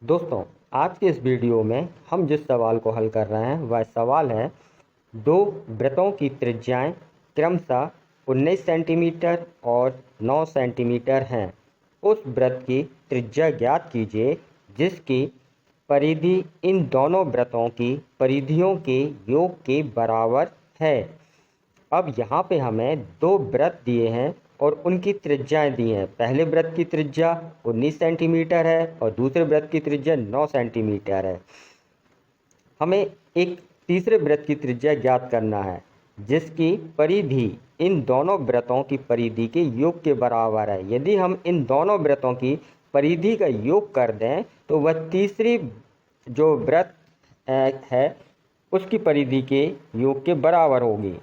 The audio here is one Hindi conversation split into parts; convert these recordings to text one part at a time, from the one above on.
दोस्तों, आज के इस वीडियो में हम जिस सवाल को हल कर रहे हैं वह सवाल है, दो वृत्तों की त्रिज्याएं क्रमशः 19 सेंटीमीटर और 9 सेंटीमीटर हैं। उस वृत्त की त्रिज्या ज्ञात कीजिए जिसकी परिधि इन दोनों वृत्तों की परिधियों के योग के बराबर है। अब यहाँ पे हमें दो वृत्त दिए हैं और उनकी त्रिज्याएं दी हैं। पहले वृत्त की त्रिज्या 19 सेंटीमीटर है और दूसरे वृत्त की त्रिज्या 9 सेंटीमीटर है। हमें एक तीसरे वृत्त की त्रिज्या ज्ञात करना है जिसकी परिधि इन दोनों वृत्तों की परिधि के योग के बराबर है। यदि हम इन दोनों वृत्तों की परिधि का योग कर दें तो वह तीसरी जो वृत्त है उसकी परिधि के योग के बराबर होगी।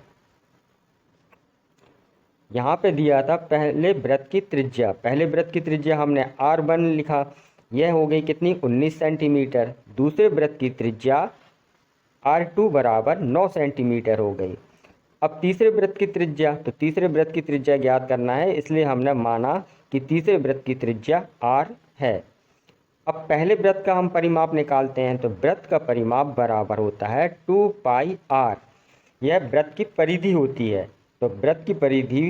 यहाँ पे दिया था पहले वृत्त की त्रिज्या। पहले वृत्त की त्रिज्या हमने R1 लिखा, यह हो गई कितनी 19 सेंटीमीटर। दूसरे वृत्त की त्रिज्या R2 बराबर 9 सेंटीमीटर हो गई। अब तीसरे वृत्त की त्रिज्या, तो तीसरे वृत्त की त्रिज्या ज्ञात करना है, इसलिए हमने माना कि तीसरे वृत्त की त्रिज्या R है। अब पहले वृत्त का हम परिमाप निकालते हैं, तो वृत्त का परिमाप बराबर होता है 2 पाई R। यह वृत्त की परिधि होती है, तो वृत्त की परिधि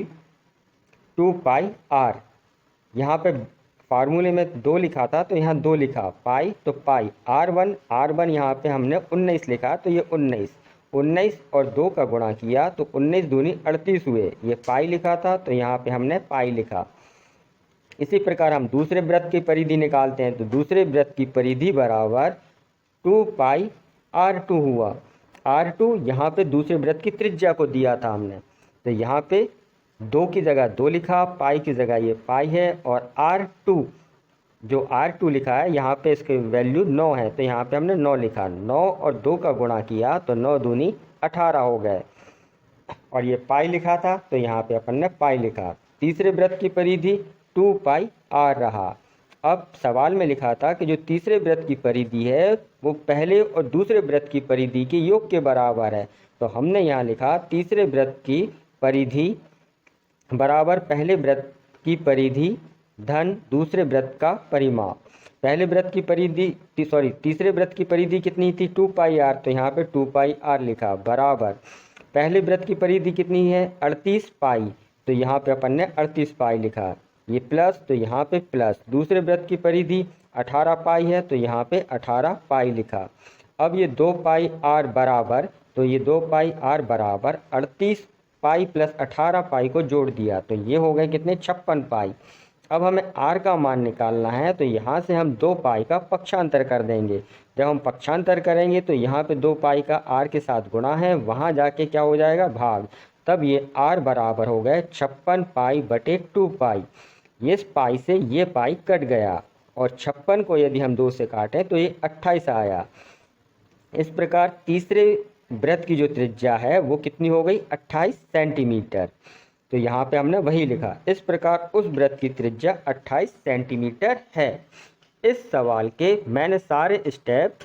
2 पाई R। यहाँ पे फार्मूले में 2 लिखा था तो यहाँ 2 लिखा, पाई तो पाई। R1 यहाँ पे हमने 19 लिखा तो ये 19 और 2 का गुणा किया तो 19 दूनी 38 हुए। ये पाई लिखा था तो यहाँ पे हमने पाई लिखा। इसी प्रकार हम दूसरे वृत्त की परिधि निकालते हैं, तो दूसरे वृत्त की परिधि बराबर 2 पाई R2 हुआ। R2 यहाँ पे दूसरे वृत्त की त्रिज्या को दिया था हमने, तो यहाँ पे 2 की जगह 2 लिखा, पाई की जगह ये पाई है, और R2 जो R2 लिखा है यहाँ पे इसके वैल्यू 9 है तो यहाँ पे हमने 9 लिखा। 9 और 2 का गुणा किया तो 9 दूनी 18 हो गए, और ये पाई लिखा था तो यहाँ पे अपन ने पाई लिखा। तीसरे वृत्त की परिधि 2 पाई R रहा। अब सवाल में लिखा था कि जो तीसरे वृत्त की परिधि है वो पहले और दूसरे वृत्त की परिधि के योग के बराबर है, तो हमने यहाँ लिखा तीसरे वृत्त की परिधि बराबर पहले वृत्त की परिधि धन दूसरे वृत्त का परिमाप। पहले वृत्त की परिधि तीसरे वृत्त की परिधि कितनी थी 2 पाई R, तो यहाँ पे 2 पाई R लिखा, बराबर पहले वृत्त की परिधि कितनी है 38 पाई, तो यहाँ पे अपन ने 38 पाई लिखा। ये प्लस तो यहाँ पे प्लस। दूसरे वृत्त की परिधि 18 पाई है तो यहाँ पे 18 पाई लिखा। अब ये 2 पाई R बराबर, तो ये 2 पाई R बराबर 38 पाई प्लस 18 पाई को जोड़ दिया तो ये हो गए कितने 56 पाई। अब हमें R का मान निकालना है, तो यहाँ से हम 2 पाई का पक्षांतर कर देंगे। जब हम पक्षांतर करेंगे तो यहाँ पे 2 पाई का R के साथ गुणा है, वहाँ जाके क्या हो जाएगा भाग, तब ये R बराबर हो गए 56 पाई बटे 2 पाई। इस पाई से ये पाई कट गया और 56 को यदि हम 2 से काटें तो ये 28 आया। इस प्रकार तीसरे वृत्त की जो त्रिज्या है वो कितनी हो गई 28 सेंटीमीटर, तो यहाँ पे हमने वही लिखा। इस प्रकार उस वृत्त की त्रिज्या 28 सेंटीमीटर है। इस सवाल के मैंने सारे स्टेप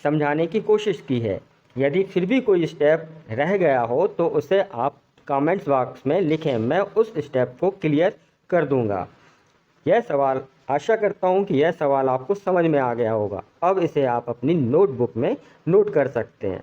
समझाने की कोशिश की है। यदि फिर भी कोई स्टेप रह गया हो तो उसे आप कमेंट्स बॉक्स में लिखें, मैं उस स्टेप को क्लियर कर दूंगा। यह सवाल, आशा करता हूं कि यह सवाल आपको समझ में आ गया होगा। अब इसे आप अपनी नोटबुक में नोट कर सकते हैं।